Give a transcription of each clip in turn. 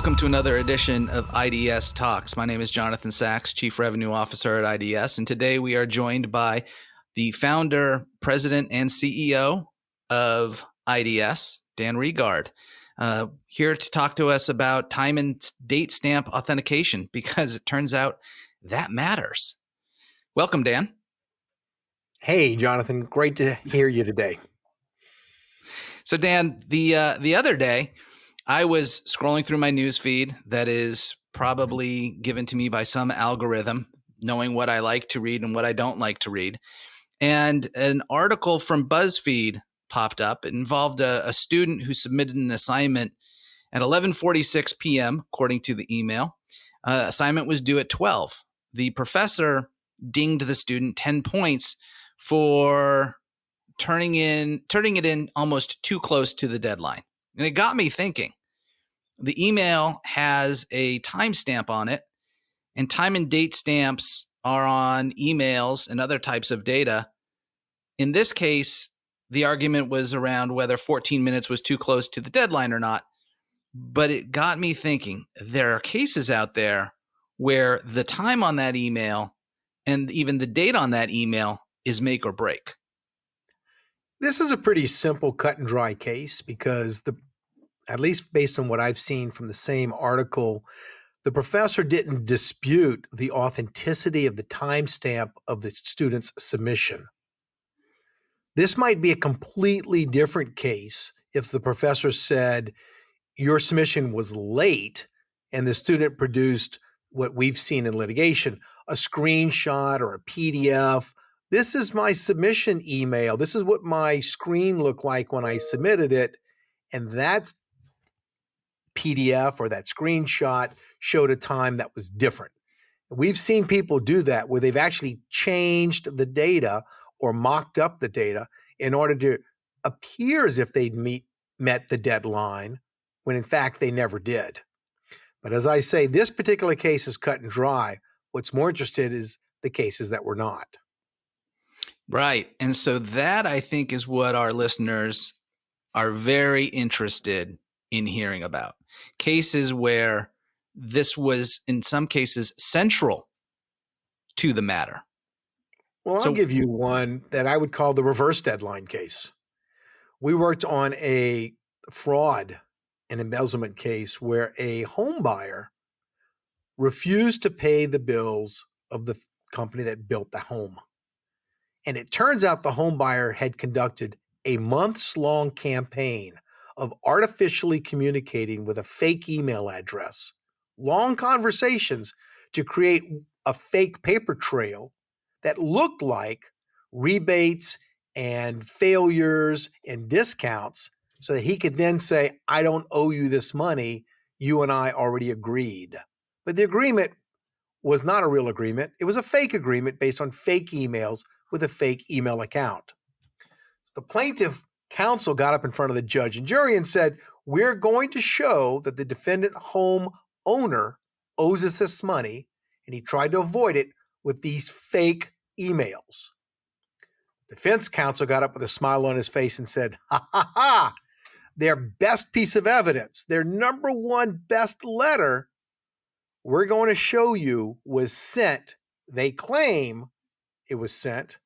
Welcome to another edition of iDS Talks. My name is Jonathan Sachs, Chief Revenue Officer at iDS, and today we are joined by the founder, president, and CEO of iDS, Dan Regard, here to talk to us about time and date stamp authentication, because it turns out that matters. Welcome, Dan. Hey, Jonathan. Great to hear you today. So, Dan, the other day, I was scrolling through my news feed that is probably given to me by some algorithm, knowing what I like to read and what I don't like to read. And an article from BuzzFeed popped up. It involved a student who submitted an assignment at 11:46 p.m., according to the email. Assignment was due at 12. The professor dinged the student 10 points for turning it in almost too close to the deadline. And it got me thinking. The email has a timestamp on it, and time and date stamps are on emails and other types of data. In this case, the argument was around whether 14 minutes was too close to the deadline or not. But it got me thinking, there are cases out there where the time on that email and even the date on that email is make or break. This is a pretty simple, cut and dry case because at least based on what I've seen from the same article, the professor didn't dispute the authenticity of the timestamp of the student's submission. This might be a completely different case if the professor said your submission was late and the student produced what we've seen in litigation, a screenshot or a PDF. This is my submission email. This is what my screen looked like when I submitted it. And that PDF or that screenshot showed a time that was different. We've seen people do that where they've actually changed the data or mocked up the data in order to appear as if they'd met the deadline when in fact they never did. But as I say, this particular case is cut and dry. What's more interested is the cases that were not. Right. And so that, I think, is what our listeners are very interested in hearing about. Cases where this was, in some cases, central to the matter. Well, I'll give you one that I would call the reverse deadline case. We worked on a fraud and embezzlement case where a home buyer refused to pay the bills of the company that built the home. And it turns out the home buyer had conducted a months-long campaign of artificially communicating with a fake email address, long conversations to create a fake paper trail that looked like rebates and failures and discounts so that he could then say, I don't owe you this money. You and I already agreed. But the agreement was not a real agreement. It was a fake agreement based on fake emails with a fake email account. So the plaintiff counsel got up in front of the judge and jury and said, we're going to show that the defendant home owner owes us this money, and he tried to avoid it with these fake emails. Defense counsel got up with a smile on his face and said, ha, ha, ha, their best piece of evidence, their number one best letter, we're going to show you was sent. They claim it was sent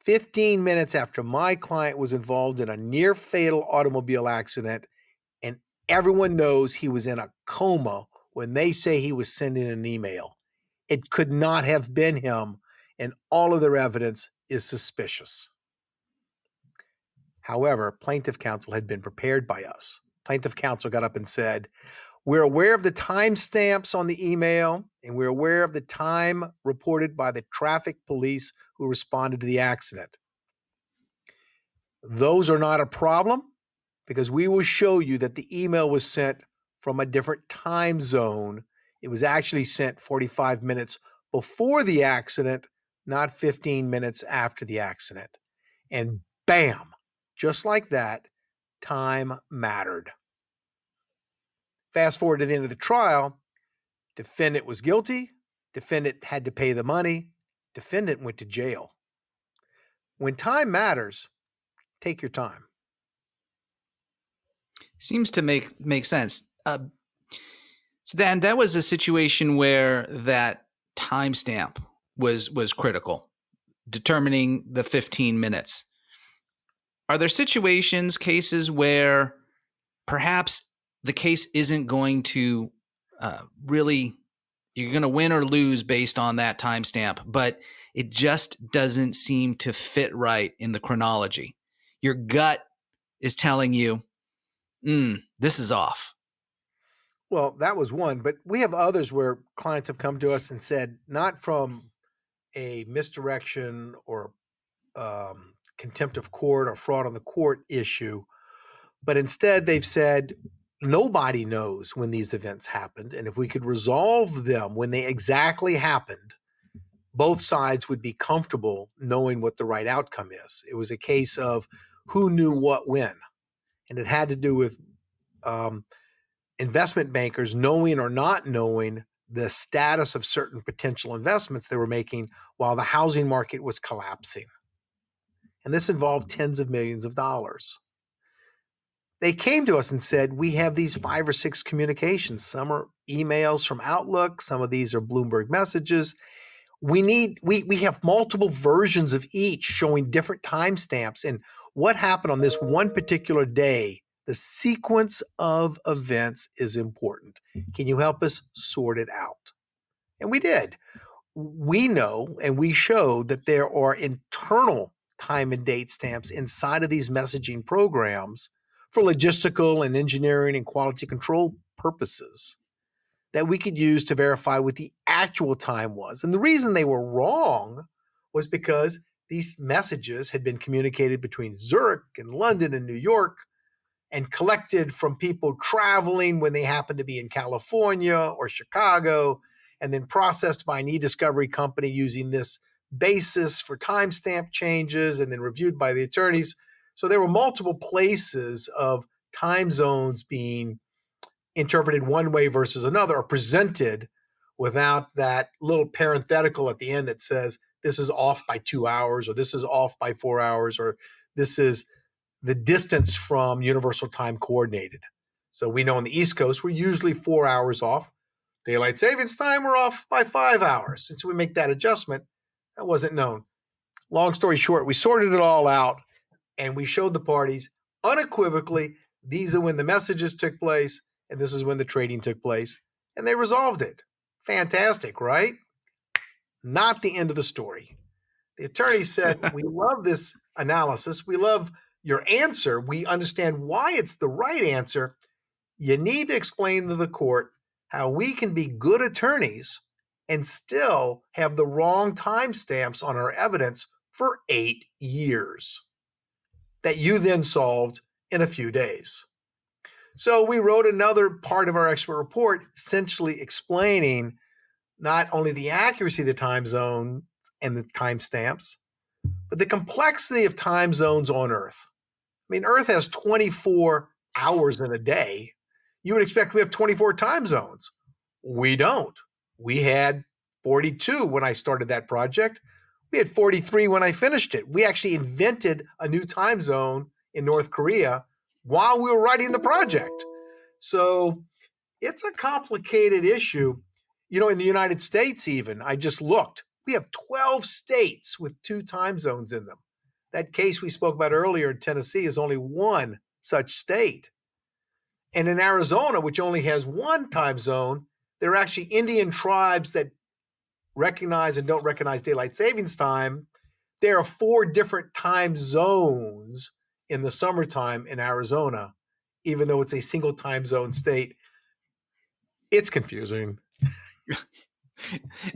15 minutes after my client was involved in a near fatal automobile accident, and everyone knows he was in a coma when they say he was sending an email. It could not have been him, and all of their evidence is suspicious. However, plaintiff counsel had been prepared by us. Plaintiff counsel got up and said, we're aware of the timestamps on the email, and we're aware of the time reported by the traffic police who responded to the accident. Those are not a problem because we will show you that the email was sent from a different time zone. It was actually sent 45 minutes before the accident, not 15 minutes after the accident. And bam, just like that, time mattered. Fast forward to the end of the trial, defendant was guilty, defendant had to pay the money, defendant went to jail. When time matters, take your time. Seems to make sense. So Dan, that was a situation where that timestamp was critical, determining the 15 minutes. Are there situations, cases where perhaps the case isn't going to really, you're going to win or lose based on that timestamp, but it just doesn't seem to fit right in the chronology? Your gut is telling you, this is off. Well, that was one, but we have others where clients have come to us and said, not from a misdirection or contempt of court or fraud on the court issue, but instead they've said, nobody knows when these events happened. And if we could resolve them when they exactly happened, both sides would be comfortable knowing what the right outcome is. It was a case of who knew what when. And it had to do with investment bankers knowing or not knowing the status of certain potential investments they were making while the housing market was collapsing. And this involved tens of millions of dollars. They came to us and said, we have these 5 or 6 communications. Some are emails from Outlook. Some of these are Bloomberg messages. We have multiple versions of each showing different timestamps and what happened on this one particular day. The sequence of events is important. Can you help us sort it out? And we did. We know and we showed that there are internal time and date stamps inside of these messaging programs for logistical and engineering and quality control purposes that we could use to verify what the actual time was. And the reason they were wrong was because these messages had been communicated between Zurich and London and New York and collected from people traveling when they happened to be in California or Chicago, and then processed by an e-discovery company using this basis for timestamp changes and then reviewed by the attorneys. So there were multiple places of time zones being interpreted one way versus another or presented without that little parenthetical at the end that says this is off by 2 hours or this is off by 4 hours or this is the distance from universal time coordinated. So we know on the East Coast, we're usually 4 hours off. Daylight savings time, we're off by 5 hours. And so we make that adjustment. That wasn't known. Long story short, we sorted it all out and we showed the parties unequivocally, these are when the messages took place and this is when the trading took place. And they resolved it. Fantastic, right? Not the end of the story. The attorney said, we love this analysis. We love your answer. We understand why it's the right answer. You need to explain to the court how we can be good attorneys and still have the wrong timestamps on our evidence for 8 years that you then solved in a few days. So we wrote another part of our expert report essentially explaining not only the accuracy of the time zone and the timestamps, but the complexity of time zones on Earth. I mean, Earth has 24 hours in a day. You would expect we have 24 time zones. We don't. We had 42 when I started that project. We had 43 when I finished it. We actually invented a new time zone in North Korea while we were writing the project. So it's a complicated issue. You know, in the United States even, I just looked, we have 12 states with 2 time zones in them. That case we spoke about earlier in Tennessee is only one such state. And in Arizona, which only has 1 time zone, there are actually Indian tribes that recognize and don't recognize daylight savings time. There are 4 different time zones in the summertime in Arizona, even though it's a single time zone state. It's confusing.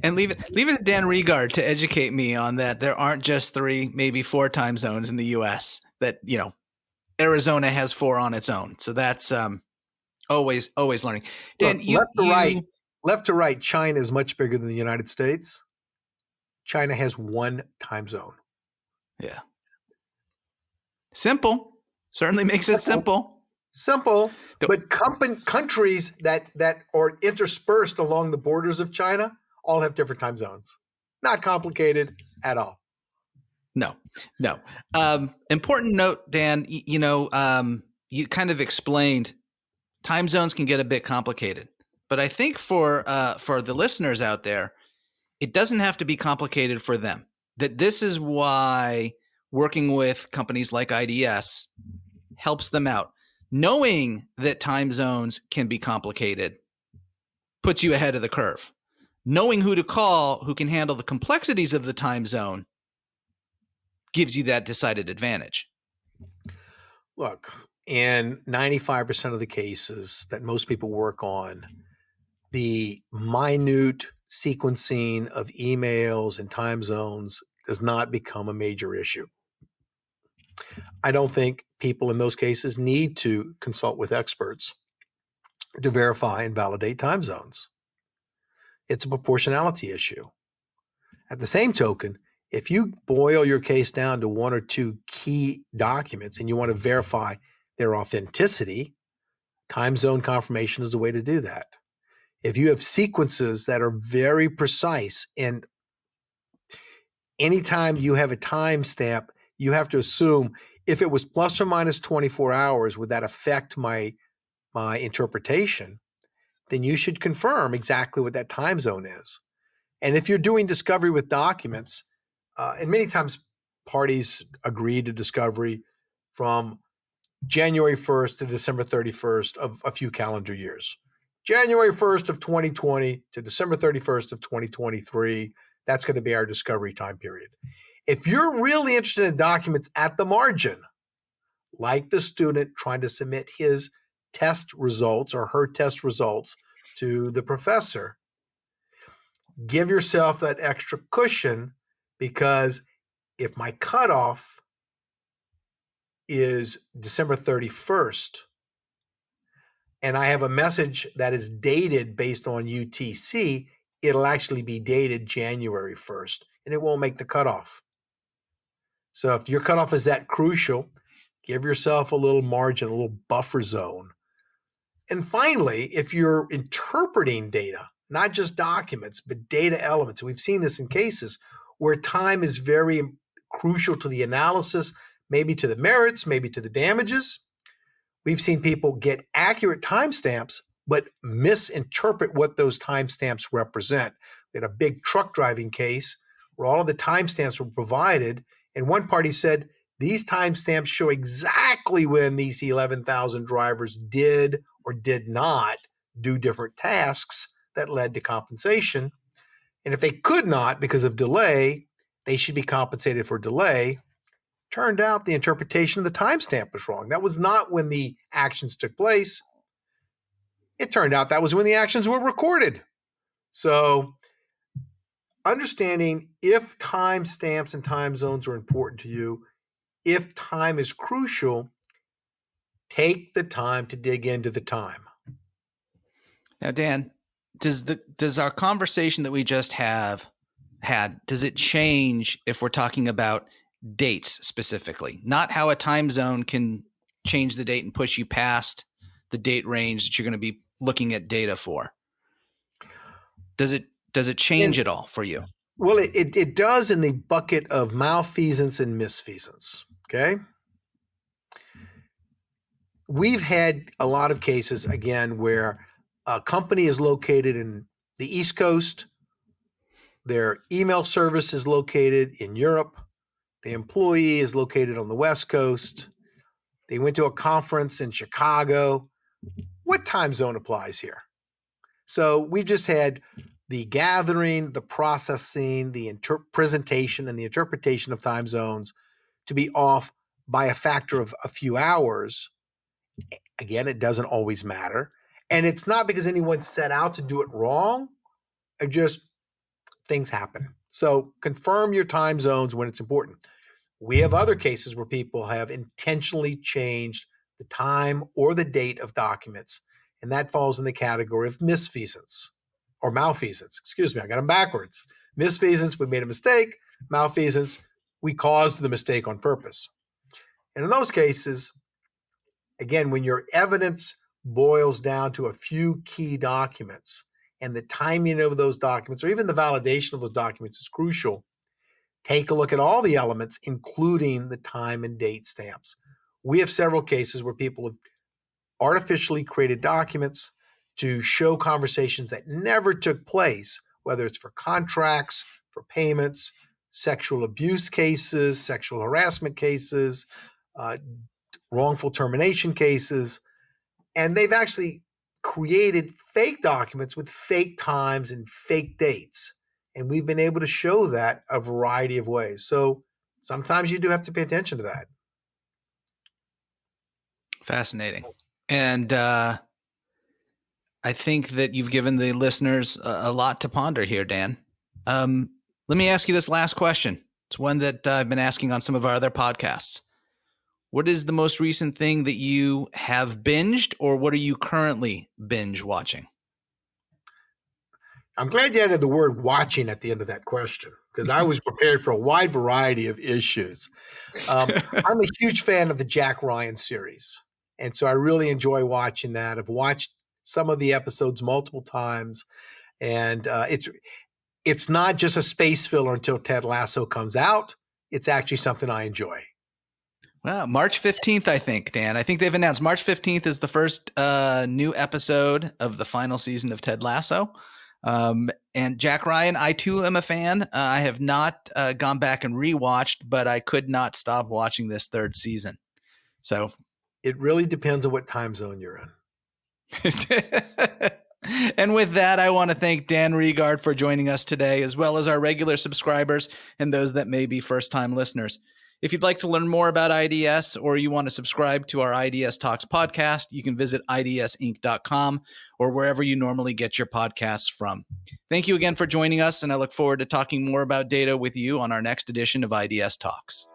And leave it to Dan Regard to educate me on that. There aren't just 3, maybe 4 time zones in the U.S. that, you know, Arizona has 4 on its own. So that's always learning. Dan, look, left to right, China is much bigger than the United States. China has 1 time zone. Yeah. Simple. Certainly makes it simple. Simple, but countries that are interspersed along the borders of China all have different time zones. Not complicated at all. No. Important note, Dan, you kind of explained time zones can get a bit complicated, But I think for the listeners out there, it doesn't have to be complicated for them. That this is why working with companies like iDS helps them out. Knowing that time zones can be complicated puts you ahead of the curve. Knowing who to call who can handle the complexities of the time zone gives you that decided advantage. Look, in 95% of the cases that most people work on, the minute sequencing of emails and time zones does not become a major issue. I don't think people in those cases need to consult with experts to verify and validate time zones. It's a proportionality issue. At the same token, if you boil your case down to one or two key documents and you want to verify their authenticity, time zone confirmation is the way to do that. If you have sequences that are very precise, and anytime you have a timestamp, you have to assume if it was plus or minus 24 hours, would that affect my interpretation? Then you should confirm exactly what that time zone is. And if you're doing discovery with documents, and many times parties agree to discovery from January 1st to December 31st of a few calendar years. January 1st of 2020 to December 31st of 2023, that's going to be our discovery time period. If you're really interested in documents at the margin, like the student trying to submit his test results or her test results to the professor, give yourself that extra cushion, because if my cutoff is December 31st and I have a message that is dated based on UTC, it'll actually be dated January 1st and it won't make the cutoff. So if your cutoff is that crucial, give yourself a little margin, a little buffer zone. And finally, if you're interpreting data, not just documents, but data elements, and we've seen this in cases where time is very crucial to the analysis, maybe to the merits, maybe to the damages. We've seen people get accurate timestamps, but misinterpret what those timestamps represent. We had a big truck driving case where all of the timestamps were provided, and one party said, these timestamps show exactly when these 11,000 drivers did or did not do different tasks that led to compensation. And if they could not because of delay, they should be compensated for delay. Turned out the interpretation of the timestamp was wrong. That was not when the actions took place. It turned out that was when the actions were recorded. So understanding if timestamps and time zones are important to you, if time is crucial, take the time to dig into the time. Now, Dan, does our conversation that we just had, does it change if we're talking about dates specifically? Not how a time zone can change the date and push you past the date range that you're going to be looking at data for. Does it change at all for you? Well, it does in the bucket of malfeasance and misfeasance, okay? We've had a lot of cases, again, where a company is located in the East Coast, their email service is located in Europe, the employee is located on the West Coast, they went to a conference in Chicago. What time zone applies here? So we've just had the gathering, the processing, the presentation, and the interpretation of time zones to be off by a factor of a few hours. Again, it doesn't always matter. And it's not because anyone set out to do it wrong. It just things happen. So confirm your time zones when it's important. We have other cases where people have intentionally changed the time or the date of documents, and that falls in the category of misfeasance or malfeasance. Excuse me, I got them backwards. Misfeasance, we made a mistake. Malfeasance, we caused the mistake on purpose. And in those cases, again, when your evidence boils down to a few key documents and the timing of those documents or even the validation of those documents is crucial, take a look at all the elements, including the time and date stamps. We have several cases where people have artificially created documents, to show conversations that never took place, whether it's for contracts, for payments, sexual abuse cases, sexual harassment cases, wrongful termination cases. And they've actually created fake documents with fake times and fake dates. And we've been able to show that a variety of ways. So sometimes you do have to pay attention to that. Fascinating. And I think that you've given the listeners a lot to ponder here, Dan. Let me ask you this last question. It's one that I've been asking on some of our other podcasts. What is the most recent thing that you have binged, or what are you currently binge watching? I'm glad you added the word watching at the end of that question, because I was prepared for a wide variety of issues. I'm a huge fan of the Jack Ryan series. And so I really enjoy watching that. I've watched some of the episodes multiple times. And it's not just a space filler until Ted Lasso comes out. It's actually something I enjoy. Well, March 15th, I think, Dan. I think they've announced March 15th is the first new episode of the final season of Ted Lasso. And Jack Ryan, I too am a fan. I have not gone back and rewatched, but I could not stop watching this third season. So it really depends on what time zone you're in. And with that, I want to thank Dan Regard for joining us today, as well as our regular subscribers and those that may be first-time listeners. If you'd like to learn more about iDS or you want to subscribe to our iDS Talks podcast, you can visit idsinc.com or wherever you normally get your podcasts from. Thank you again for joining us, and I look forward to talking more about data with you on our next edition of iDS Talks.